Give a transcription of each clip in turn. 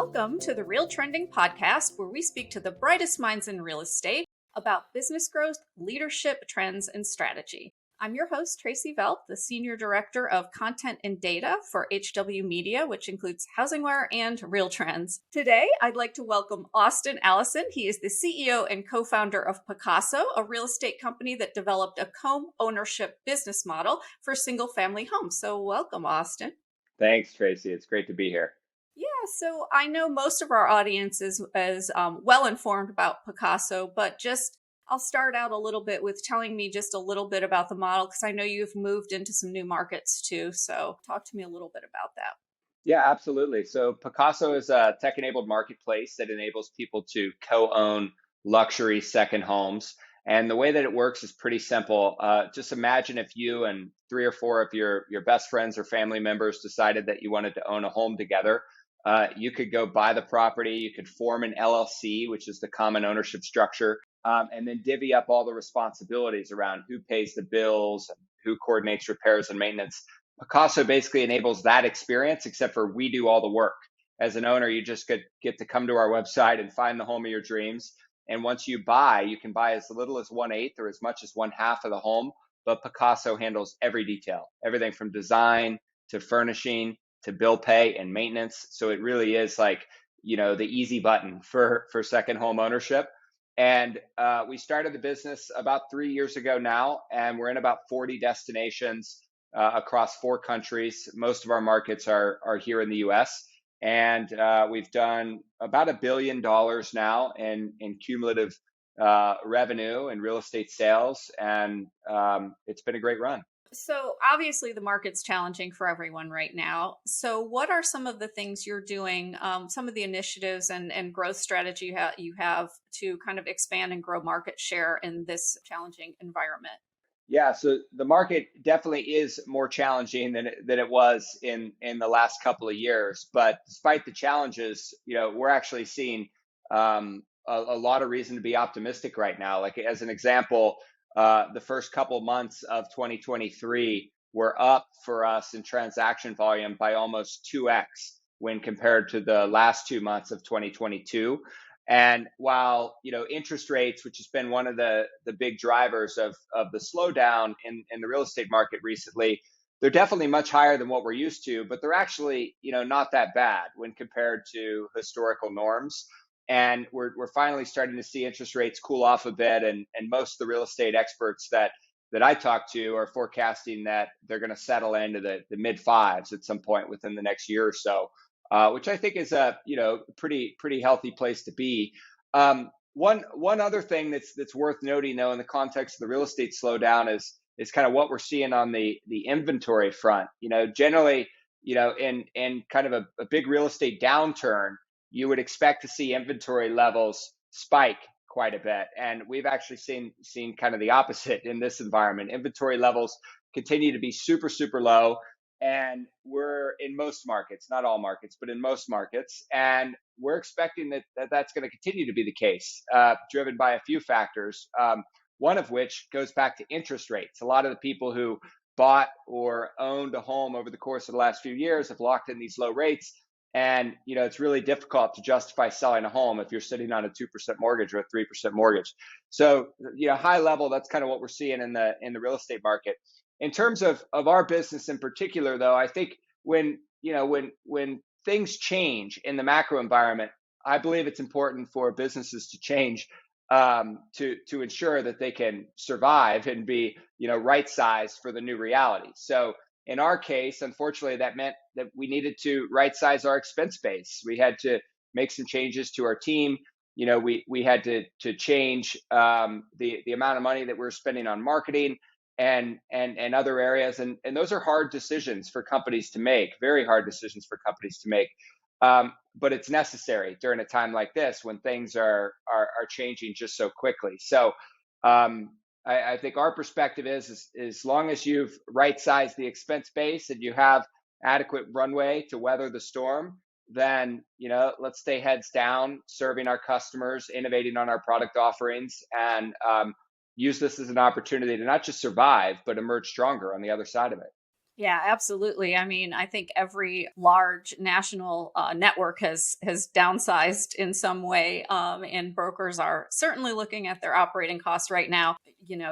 Welcome to the RealTrending podcast, where we speak to the brightest minds in real estate about business growth, leadership, trends, and strategy. I'm your host, Tracey Velt, the Senior Director of Content and Data for HW Media, which includes HousingWire and RealTrends. Today, I'd like to welcome Austin Allison. He is the CEO and co-founder of Pacaso, a real estate company that developed a co-ownership business model for single-family homes. So welcome, Austin. Thanks, Tracey. It's great to be here. Yeah, so I know most of our audience is well informed about Pacaso, but I'll start out a little bit with telling me just a little bit about the model, because I know you've moved into some new markets too. So talk to me a little bit about that. Yeah, absolutely. So Pacaso is a tech-enabled marketplace that enables people to co-own luxury second homes. And the way that it works is pretty simple. Just imagine if you and three or four of your best friends or family members decided that you wanted to own a home together. You could go buy the property. You could form an LLC, which is the common ownership structure, and then divvy up all the responsibilities around who pays the bills, and who coordinates repairs and maintenance. Pacaso basically enables that experience, except for we do all the work. As an owner, you just get to come to our website and find the home of your dreams. And once you buy, you can buy as little as 1/8 or as much as 1/2 of the home. But Pacaso handles every detail, everything from design to furnishing to bill pay and maintenance. So it really is like, the easy button for second home ownership. And we started the business about 3 years ago now, and we're in about 40 destinations across 4 countries. Most of our markets are here in the US. And we've done about $1 billion now in cumulative revenue and real estate sales. And it's been a great run. So obviously the market's challenging for everyone right now. So what are some of the things you're doing, some of the initiatives and growth strategy you have to kind of expand and grow market share in this challenging environment? Yeah, so the market definitely is more challenging than it was in the last couple of years. But despite the challenges, we're actually seeing a lot of reason to be optimistic right now. Like as an example, the first couple months of 2023 were up for us in transaction volume by almost 2x when compared to the last 2 months of 2022. And while, interest rates, which has been one of the big drivers of the slowdown in the real estate market recently, they're definitely much higher than what we're used to, but they're actually, not that bad when compared to historical norms. And we're finally starting to see interest rates cool off a bit. And most of the real estate experts that I talk to are forecasting that they're going to settle into the mid fives at some point within the next year or so. Which I think is a pretty healthy place to be. One other thing that's worth noting though in the context of the real estate slowdown is kind of what we're seeing on the inventory front. Generally, in kind of a big real estate downturn, you would expect to see inventory levels spike quite a bit, and we've actually seen kind of the opposite in this environment. Inventory levels continue to be super low. And we're in most markets, not all markets, but in most markets. And we're expecting that's going to continue to be the case, driven by a few factors, one of which goes back to interest rates. A lot of the people who bought or owned a home over the course of the last few years have locked in these low rates. And, it's really difficult to justify selling a home if you're sitting on a 2% mortgage or a 3% mortgage. So, high level, that's kind of what we're seeing in the real estate market. In terms of our business in particular, though, I think when things change in the macro environment, I believe it's important for businesses to change to ensure that they can survive and be right sized for the new reality. So in our case, unfortunately, that meant that we needed to right size our expense base. We had to make some changes to our team. We had to change the amount of money that we're spending on marketing and other areas. And those are hard decisions for companies to make, very hard decisions for companies to make. But it's necessary during a time like this when things are changing just so quickly. So I think our perspective is as long as you've right-sized the expense base and you have adequate runway to weather the storm, then let's stay heads down, serving our customers, innovating on our product offerings, and use this as an opportunity to not just survive, but emerge stronger on the other side of it. Yeah, absolutely. I mean, I think every large national network has downsized in some way, and brokers are certainly looking at their operating costs right now.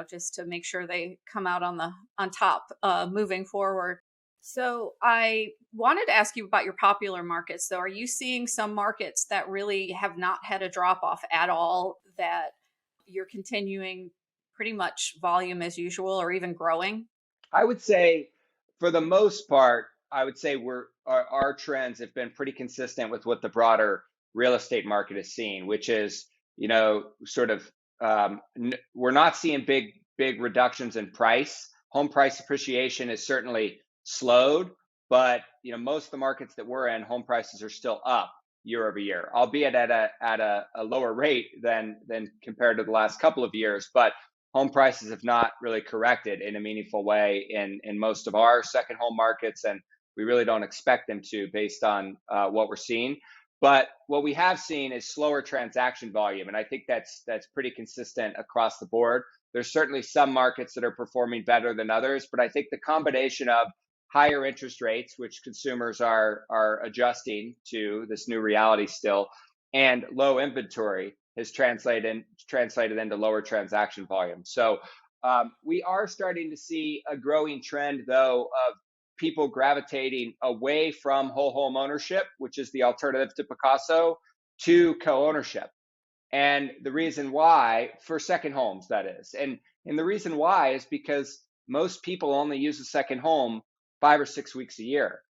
Just to make sure they come out on top moving forward. So I wanted to ask you about your popular markets. So are you seeing some markets that really have not had a drop off at all? That you're continuing pretty much volume as usual, or even growing? I would say, for the most part, I would say our trends have been pretty consistent with what the broader real estate market is seeing, which is, sort of, we're not seeing big reductions in price. Home price appreciation is certainly slowed, but most of the markets that we're in, home prices are still up year over year, albeit at a lower rate than compared to the last couple of years. But home prices have not really corrected in a meaningful way in most of our second home markets, and we really don't expect them to, based on what we're seeing. But what we have seen is slower transaction volume, and I think that's pretty consistent across the board. There's certainly some markets that are performing better than others, but I think the combination of higher interest rates, which consumers are adjusting to this new reality still, and low inventory has translated into lower transaction volume. So we are starting to see a growing trend, though, of people gravitating away from whole home ownership, which is the alternative to Pacaso, to co-ownership. And the reason why, for second homes, that is, and the reason why is because most people only use a second home 5 or 6 weeks a year,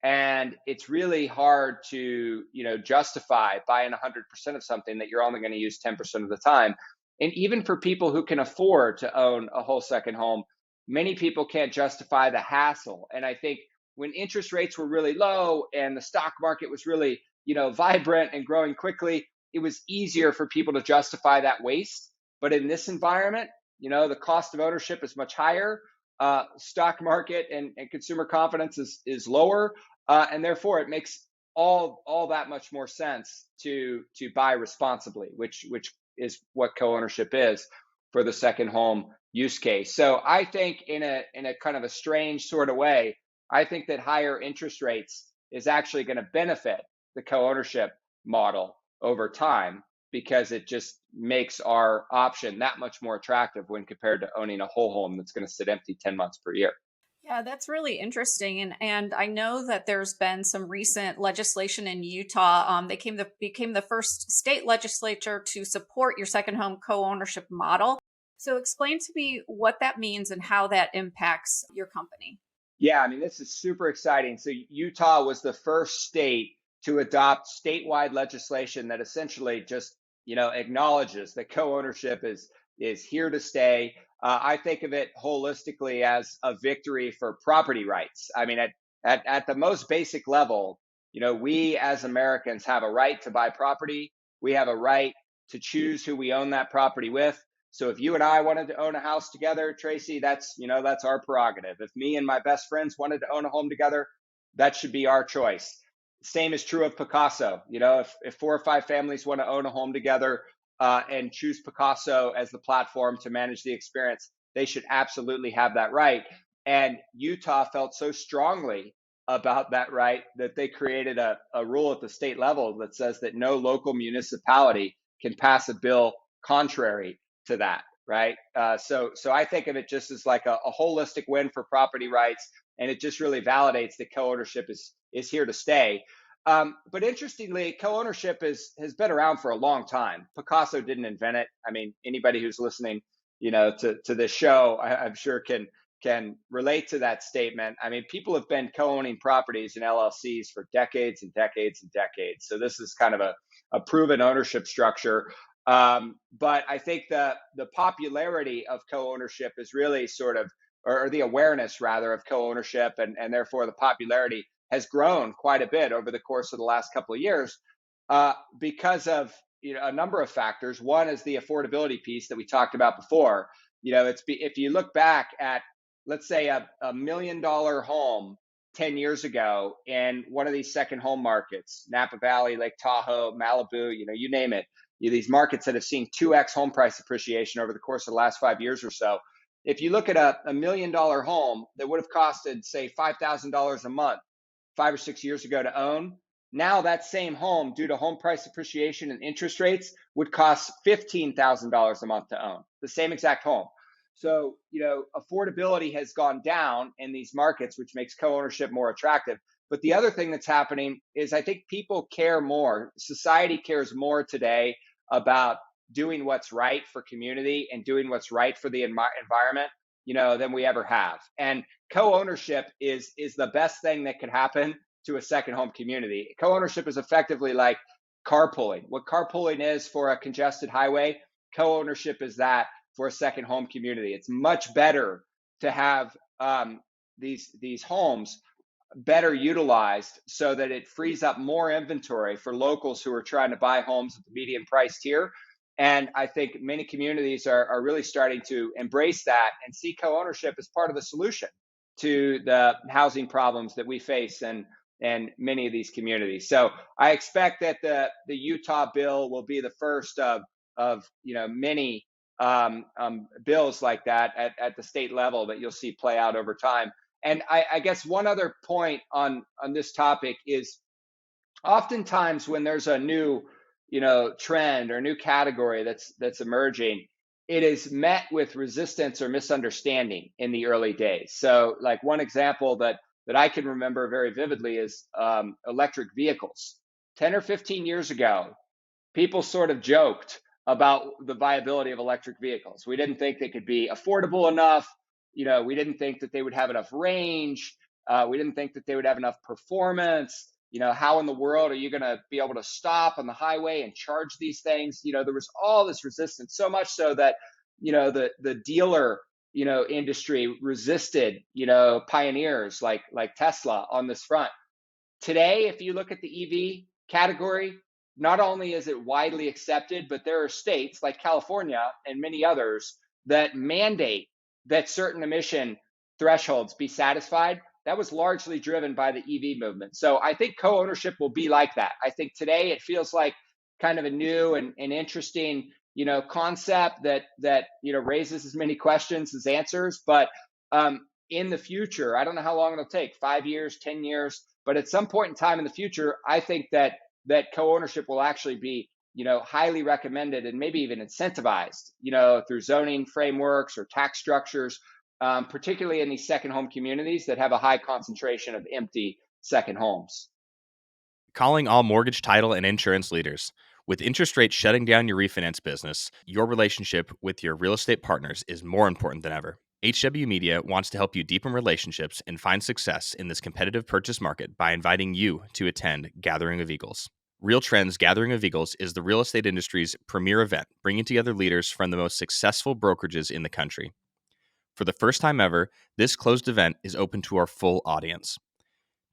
and it's really hard to justify buying 100% of something that you're only going to use 10% of the time. And even for people who can afford to own a whole second home, many people can't justify the hassle. And I think when interest rates were really low and the stock market was really vibrant and growing quickly, it was easier for people to justify that waste. But in this environment, the cost of ownership is much higher. Stock market and consumer confidence is lower, and therefore it makes all that much more sense to buy responsibly, which is what co-ownership is for the second home use case. So I think in a kind of a strange sort of way, I think that higher interest rates is actually going to benefit the co-ownership model over time, because it just makes our option that much more attractive when compared to owning a whole home that's going to sit empty 10 months per year. Yeah, that's really interesting, and I know that there's been some recent legislation in Utah. They became the first state legislature to support your second home co-ownership model. So explain to me what that means and how that impacts your company. Yeah, I mean, this is super exciting. So Utah was the first state to adopt statewide legislation that essentially just, acknowledges that co-ownership is here to stay. I think of it holistically as a victory for property rights. I mean, at the most basic level, we as Americans have a right to buy property. We have a right to choose who we own that property with. So if you and I wanted to own a house together, Tracey, that's our prerogative. If me and my best friends wanted to own a home together, that should be our choice. Same is true of Pacaso. If 4 or 5 families want to own a home together and choose Pacaso as the platform to manage the experience, they should absolutely have that right. And Utah felt so strongly about that right that they created a rule at the state level that says that no local municipality can pass a bill contrary to that, right? So I think of it just as like a holistic win for property rights, and it just really validates that co-ownership is here to stay. But interestingly, co-ownership has been around for a long time. Pacaso didn't invent it. I mean, anybody who's listening, to this show, I'm sure can relate to that statement. I mean, people have been co-owning properties in LLCs for decades and decades and decades. So this is kind of a proven ownership structure. But I think the popularity of co-ownership is really sort of, or the awareness rather, of co-ownership, and therefore the popularity has grown quite a bit over the course of the last couple of years, because of a number of factors. One is the affordability piece that we talked about before. If you look back at, let's say, a $1 million home 10 years ago in one of these second home markets, Napa Valley, Lake Tahoe, Malibu, you name it, these markets that have seen 2x home price appreciation over the course of the last 5 years or so. if you look at a $1 million home that would have costed, say, $5,000 a month 5 or 6 years ago to own, now that same home, due to home price appreciation and interest rates, would cost $15,000 a month to own, the same exact home. So, affordability has gone down in these markets, which makes co-ownership more attractive. But the other thing that's happening is I think people care more. Society cares more today about doing what's right for community and doing what's right for the environment, than we ever have. And co-ownership is the best thing that could happen to a second home community. Co-ownership is effectively like carpooling. What carpooling is for a congested highway, co-ownership is that for a second home community. It's much better to have these homes better utilized so that it frees up more inventory for locals who are trying to buy homes at the median price tier. And I think many communities are really starting to embrace that and see co-ownership as part of the solution to the housing problems that we face and many of these communities. So I expect that the Utah bill will be the first of many bills like that at the state level that you'll see play out over time. And I guess one other point on this topic is oftentimes when there's a new trend or new category that's emerging, it is met with resistance or misunderstanding in the early days. So like one example that I can remember very vividly is electric vehicles. 10 or 15 years ago, people sort of joked about the viability of electric vehicles. We didn't think they could be affordable enough. We didn't think that they would have enough range. We didn't think that they would have enough performance. How in the world are you going to be able to stop on the highway and charge these things? There was all this resistance, so much so that, the dealer, industry resisted, pioneers like Tesla on this front. Today, if you look at the EV category, not only is it widely accepted, but there are states like California and many others that mandate that certain emission thresholds be satisfied. That was largely driven by the EV movement. So I think co-ownership will be like that. I think today it feels like kind of a new and interesting, concept that raises as many questions as answers. But in the future, I don't know how long it'll take, 5 years, 10 years, but at some point in time in the future, I think that co-ownership will actually be, highly recommended and maybe even incentivized, through zoning frameworks or tax structures, particularly in these second home communities that have a high concentration of empty second homes. Calling all mortgage, title, and insurance leaders. With interest rates shutting down your refinance business, your relationship with your real estate partners is more important than ever. HW Media wants to help you deepen relationships and find success in this competitive purchase market by inviting you to attend Gathering of Eagles. RealTrend's Gathering of Eagles is the real estate industry's premier event, bringing together leaders from the most successful brokerages in the country. For the first time ever, this closed event is open to our full audience.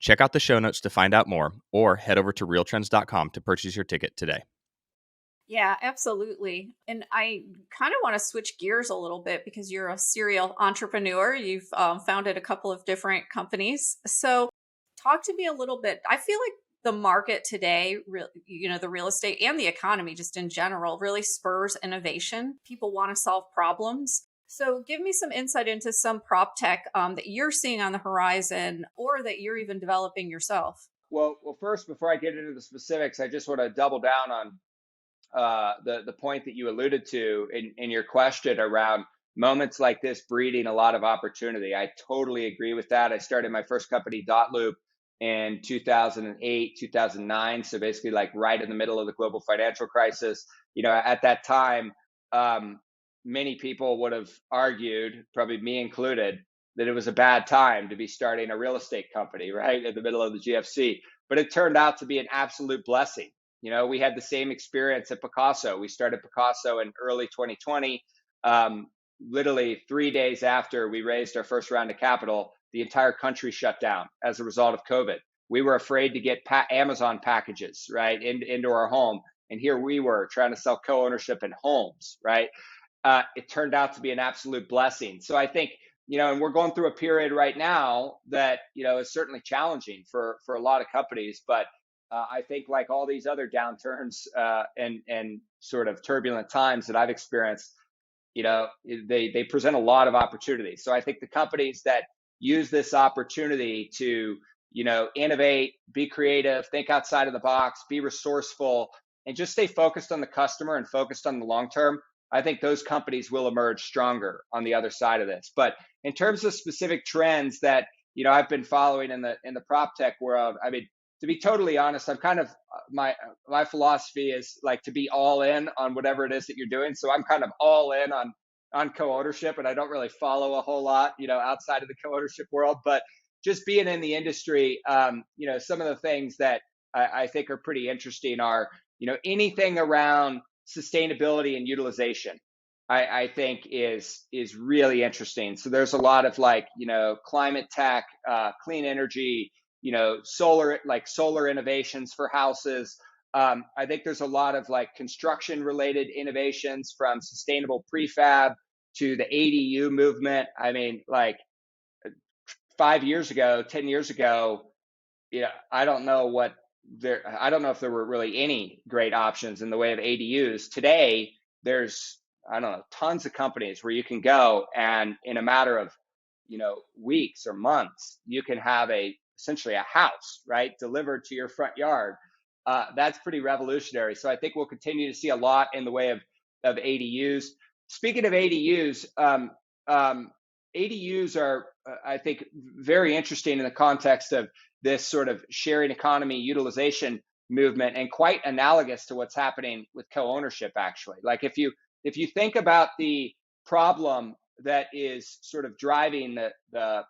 Check out the show notes to find out more, or head over to realtrends.com to purchase your ticket today. Yeah, absolutely. And I kind of want to switch gears a little bit because you're a serial entrepreneur. You've founded a couple of different companies. So talk to me a little bit. I feel like the market today, the real estate and the economy just in general really spurs innovation. People want to solve problems. So give me some insight into some prop tech that you're seeing on the horizon or that you're even developing yourself. Well, first, before I get into the specifics, I just want to double down on the point that you alluded to in your question around moments like this breeding a lot of opportunity. I totally agree with that. I started my first company, Dot Loop, in 2008, 2009. So basically like right in the middle of the global financial crisis. At that time, many people would have argued, probably me included, that it was a bad time to be starting a real estate company, right, in the middle of the GFC. But it turned out to be an absolute blessing. We had the same experience at Pacaso. We started Pacaso in early 2020. Literally 3 days after we raised our first round of capital, the entire country shut down as a result of COVID. We were afraid to get Amazon packages, right, into our home. And here we were trying to sell co-ownership in homes, right? It turned out to be an absolute blessing. So I think, and we're going through a period right now that, is certainly challenging for a lot of companies, but I think like all these other downturns and sort of turbulent times that I've experienced, they present a lot of opportunities. So I think the companies that use this opportunity to, innovate, be creative, think outside of the box, be resourceful, and just stay focused on the customer and focused on the long term, I think those companies will emerge stronger on the other side of this. But in terms of specific trends that, I've been following in the prop tech world, I mean, to be totally honest, I'm kind of my philosophy is like to be all in on whatever it is that you're doing. So I'm kind of all in on co-ownership, and I don't really follow a whole lot, outside of the co-ownership world. But just being in the industry, some of the things that I think are pretty interesting are, anything around sustainability and utilization. I think is really interesting. So there's a lot of climate tech, clean energy, solar innovations for houses. I think there's a lot of construction related innovations, from sustainable prefab to the ADU movement. I mean, 5 years ago, 10 years ago, I don't know if there were really any great options in the way of ADUs. Today, there's, I don't know, tons of companies where you can go and in a matter of, weeks or months, you can have essentially a house, right, delivered to your front yard. That's pretty revolutionary. So I think we'll continue to see a lot in the way of ADUs. Speaking of ADUs, ADUs are, I think, very interesting in the context of this sort of sharing economy utilization movement, and quite analogous to what's happening with co-ownership, actually. Like if you think about the problem that is sort of driving the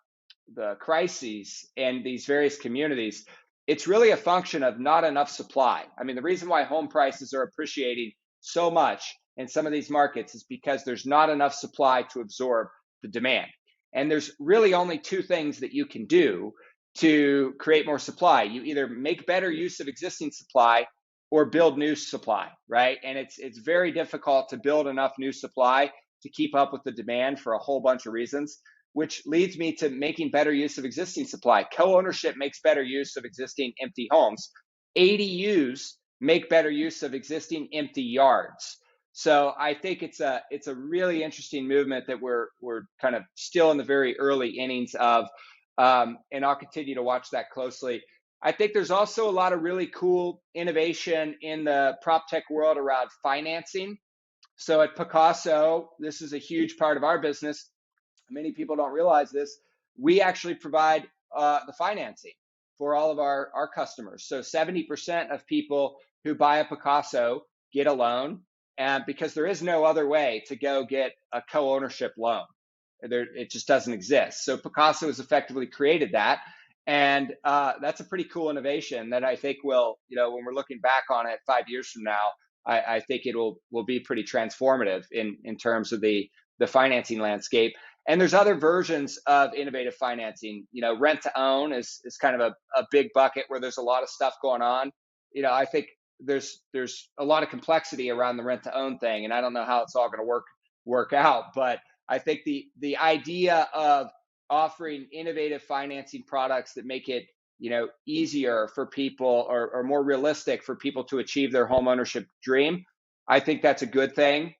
crises in these various communities, it's really a function of not enough supply. I mean, the reason why home prices are appreciating so much in some of these markets is because there's not enough supply to absorb the demand. And there's really only two things that you can do to create more supply. You either make better use of existing supply or build new supply, right? And it's very difficult to build enough new supply to keep up with the demand for a whole bunch of reasons, which leads me to making better use of existing supply. Co-ownership makes better use of existing empty homes. ADUs make better use of existing empty yards. So I think it's a really interesting movement that we're kind of still in the very early innings of, and I'll continue to watch that closely. I think there's also a lot of really cool innovation in the prop tech world around financing. So at Pacaso, this is a huge part of our business. Many people don't realize this. We actually provide the financing for all of our customers. So 70% of people who buy a Pacaso get a loan, and because there is no other way to go get a co-ownership loan. It just doesn't exist. So Pacaso has effectively created that. And that's a pretty cool innovation that I think will, when we're looking back on it 5 years from now, I think it will be pretty transformative in terms of the financing landscape. And there's other versions of innovative financing. Rent to own is kind of a big bucket where there's a lot of stuff going on. I think there's a lot of complexity around the rent to own thing, and I don't know how it's all going to work out. But I think the idea of offering innovative financing products that make it easier for people, or more realistic for people to achieve their home ownership dream, I think that's a good thing,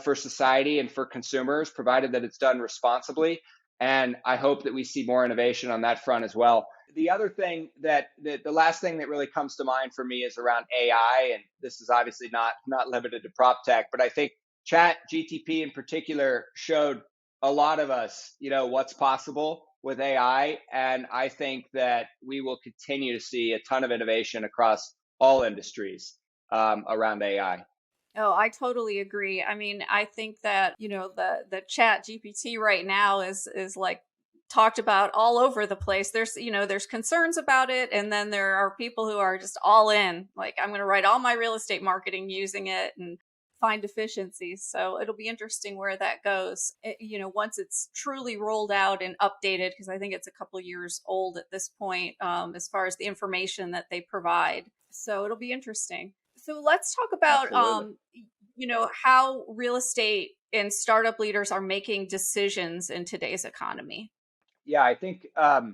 for society and for consumers, provided that it's done responsibly. And I hope that we see more innovation on that front as well. The other thing the last thing that really comes to mind for me is around AI, and this is obviously not limited to prop tech, but I think Chat GTP in particular showed a lot of us, what's possible with AI. And I think that we will continue to see a ton of innovation across all industries around AI. Oh, I totally agree. I mean, I think that, the Chat GPT right now is like talked about all over the place. There's concerns about it, and then there are people who are just all in. Like, I'm going to write all my real estate marketing using it and find efficiencies. So it'll be interesting where that goes. Once it's truly rolled out and updated, because I think it's a couple years old at this point, as far as the information that they provide. So it'll be interesting. So let's talk about, how real estate and startup leaders are making decisions in today's economy. Yeah, I think, I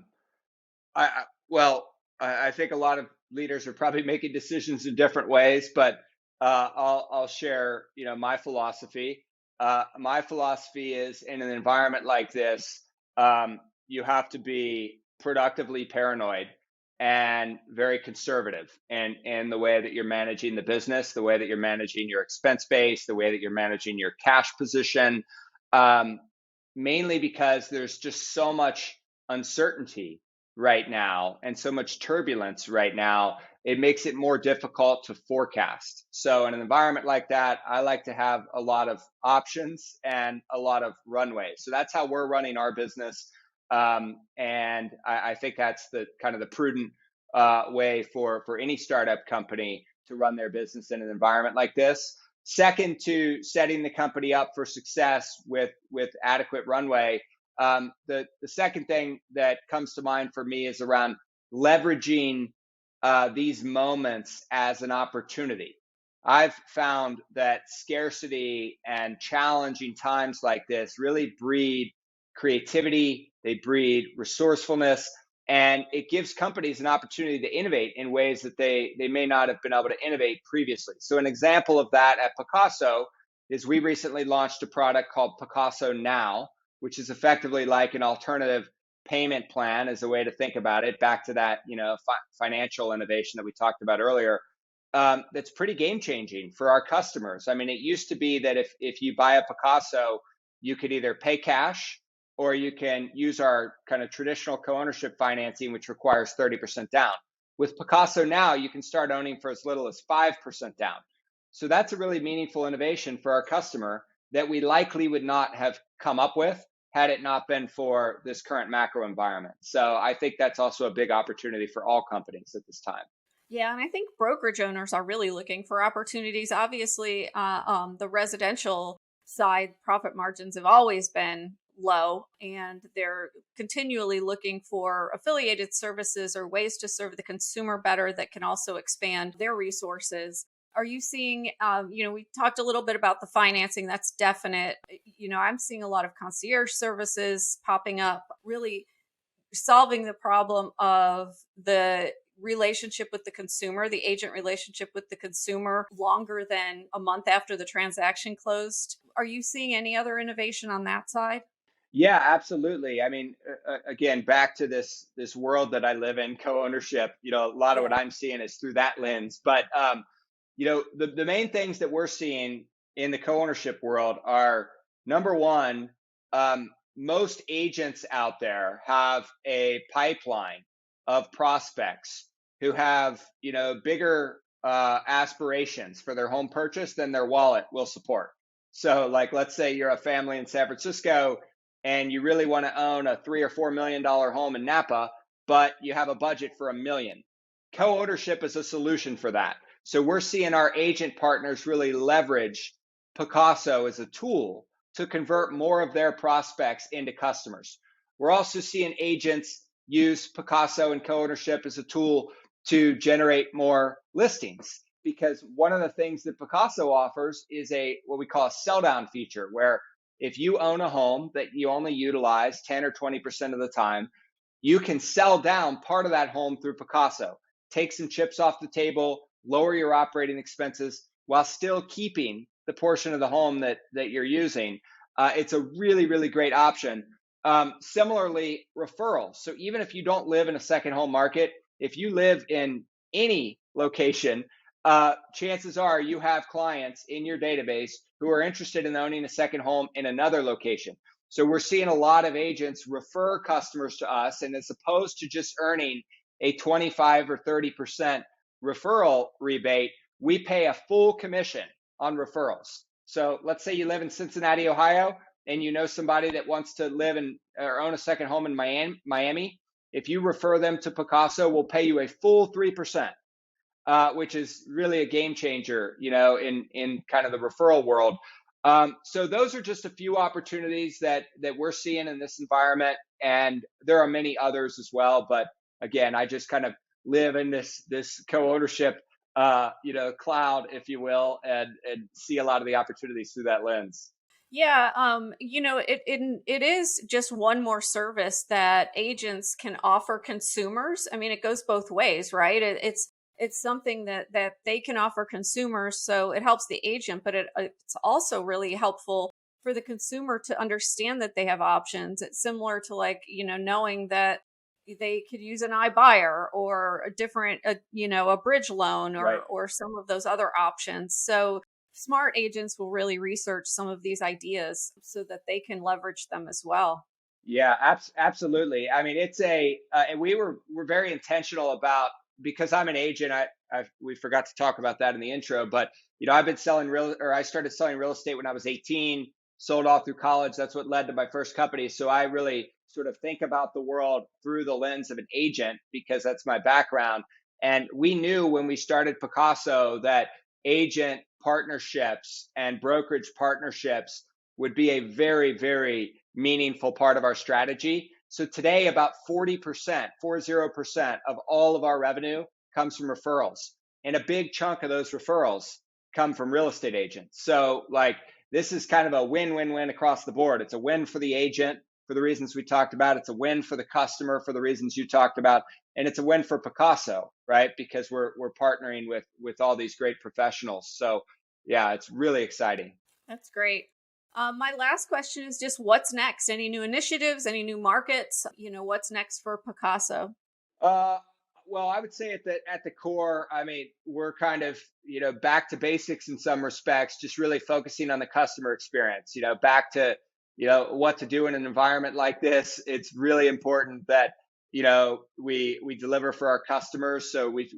think a lot of leaders are probably making decisions in different ways, but I'll share, my philosophy. my philosophy is in an environment like this, you have to be productively paranoid and very conservative in the way that you're managing the business, the way that you're managing your expense base, the way that you're managing your cash position, um, mainly because there's just so much uncertainty right now and so much turbulence right now. It makes it more difficult to forecast. So in an environment like that, I like to have a lot of options and a lot of runway. So that's how we're running our business. And I think that's the kind of the prudent way for any startup company to run their business in an environment like this. Second to setting the company up for success with adequate runway, the second thing that comes to mind for me is around leveraging these moments as an opportunity. I've found that scarcity and challenging times like this really breed creativity, they breed resourcefulness, and it gives companies an opportunity to innovate in ways that they may not have been able to innovate previously. So an example of that at Pacaso is we recently launched a product called Pacaso Now, which is effectively like an alternative payment plan, as a way to think about it, back to that financial innovation that we talked about earlier. That's pretty game changing for our customers. I mean, it used to be that if you buy a Pacaso, you could either pay cash or you can use our kind of traditional co-ownership financing, which requires 30% down. With Pacaso Now, you can start owning for as little as 5% down. So that's a really meaningful innovation for our customer that we likely would not have come up with had it not been for this current macro environment. So I think that's also a big opportunity for all companies at this time. Yeah, and I think brokerage owners are really looking for opportunities. Obviously, the residential side profit margins have always been low, and they're continually looking for affiliated services or ways to serve the consumer better that can also expand their resources. Are you seeing, we talked a little bit about the financing, that's definite. I'm seeing a lot of concierge services popping up, really solving the problem of the relationship with the consumer, the agent relationship with the consumer, longer than a month after the transaction closed. Are you seeing any other innovation on that side? Yeah, absolutely. I mean, again, back to this world that I live in, co-ownership. A lot of what Yeah. I'm seeing is through that lens. But the main things that we're seeing in the co-ownership world are, number one, most agents out there have a pipeline of prospects who have bigger aspirations for their home purchase than their wallet will support. So, like, let's say you're a family in San Francisco and you really want to own a $3 or $4 million home in Napa, but you have a budget for $1 million. Co-ownership is a solution for that. So we're seeing our agent partners really leverage Pacaso as a tool to convert more of their prospects into customers. We're also seeing agents use Pacaso and co-ownership as a tool to generate more listings, because one of the things that Pacaso offers is what we call a sell down feature, where if you own a home that you only utilize 10 or 20% of the time, you can sell down part of that home through Pacaso, take some chips off the table, lower your operating expenses while still keeping the portion of the home that you're using. It's a really, really great option. Similarly, referrals. So even if you don't live in a second home market, if you live in any location, chances are you have clients in your database who are interested in owning a second home in another location. So we're seeing a lot of agents refer customers to us, and as opposed to just earning a 25 or 30% referral rebate, we pay a full commission on referrals. So let's say you live in Cincinnati, Ohio, and you know somebody that wants to live in or own a second home in Miami. If you refer them to Pacaso, we'll pay you a full 3%. Which is really a game changer, in kind of the referral world. So those are just a few opportunities that we're seeing in this environment, and there are many others as well. But again, I just kind of live in this co-ownership, cloud, if you will, and see a lot of the opportunities through that lens. Yeah, it is just one more service that agents can offer consumers. I mean, it goes both ways, right? It's something that they can offer consumers, so it helps the agent, but it's also really helpful for the consumer to understand that they have options. It's similar to like, knowing that they could use an iBuyer or a different, a bridge loan Right. or some of those other options. So smart agents will really research some of these ideas so that they can leverage them as well. Yeah, absolutely. I mean, and we're very intentional about, because I'm an agent. We forgot to talk about that in the intro, but I've been I started selling real estate when I was 18, sold all through college. That's what led to my first company. So I really sort of think about the world through the lens of an agent because that's my background. And we knew when we started Pacaso that agent partnerships and brokerage partnerships would be a very, very meaningful part of our strategy. So today, about 40% of all of our revenue comes from referrals. And a big chunk of those referrals come from real estate agents. So like, this is kind of a win-win-win across the board. It's a win for the agent for the reasons we talked about. It's a win for the customer for the reasons you talked about. And it's a win for Pacaso, right? Because we're partnering with all these great professionals. So yeah, it's really exciting. That's great. My last question is just what's next? Any new initiatives, any new markets? What's next for Pacaso? Well, I would say at the core, I mean, we're kind of, back to basics in some respects, just really focusing on the customer experience, back to, what to do in an environment like this. It's really important that, we deliver for our customers. So we've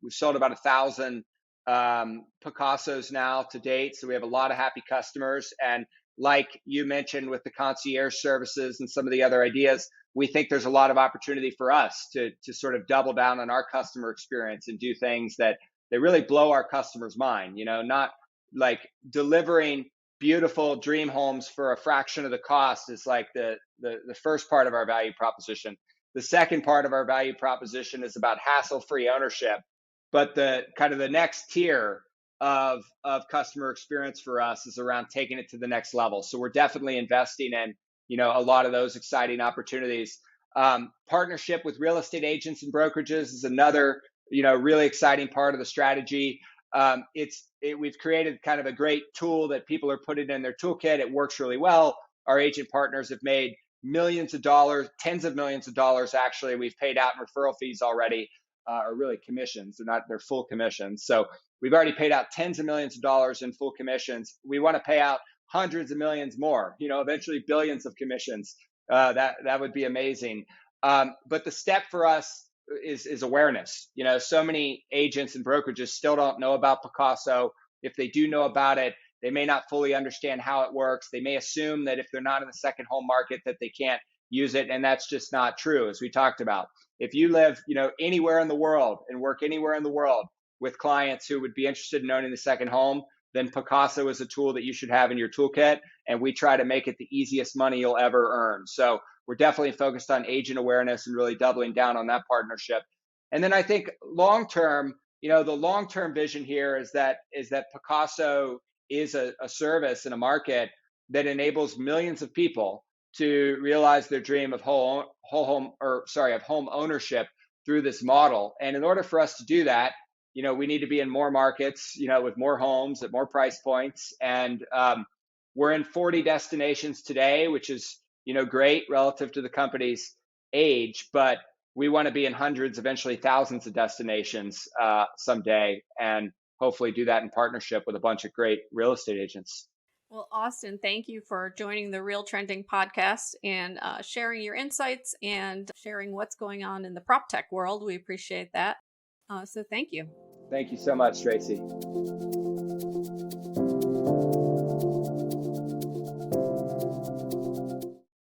sold about 1,000 Pacasos now to date. So we have a lot of happy customers. And like you mentioned with the concierge services and some of the other ideas, we think there's a lot of opportunity for us to sort of double down on our customer experience and do things that really blow our customers' mind, not like delivering beautiful dream homes for a fraction of the cost is like the first part of our value proposition. The second part of our value proposition is about hassle-free ownership. But the kind of the next tier of customer experience for us is around taking it to the next level. So we're definitely investing in, a lot of those exciting opportunities. Partnership with real estate agents and brokerages is another, really exciting part of the strategy. We've created kind of a great tool that people are putting in their toolkit. It works really well. Our agent partners have made millions of dollars, tens of millions of dollars. Actually, we've paid out in referral fees already. Are really commissions. They're full commissions. So we've already paid out tens of millions of dollars in full commissions. We want to pay out hundreds of millions more, eventually billions of commissions. That would be amazing. But the step for us is awareness. So many agents and brokerages still don't know about Pacaso. If they do know about it, they may not fully understand how it works. They may assume that if they're not in the second home market that they can't use it. And that's just not true, as we talked about. If you live, anywhere in the world and work anywhere in the world with clients who would be interested in owning the second home, then Pacaso is a tool that you should have in your toolkit. And we try to make it the easiest money you'll ever earn. So we're definitely focused on agent awareness and really doubling down on that partnership. And then I think long-term, the long-term vision here is that Pacaso is a service in a market that enables millions of people to realize their dream of home ownership through this model. And in order for us to do that, we need to be in more markets, with more homes at more price points. And we're in 40 destinations today, which is, great relative to the company's age, but we want to be in hundreds, eventually thousands of destinations someday, and hopefully do that in partnership with a bunch of great real estate agents. Well, Austin, thank you for joining the RealTrending podcast and sharing your insights and sharing what's going on in the prop tech world. We appreciate that. So thank you. Thank you so much, Tracey.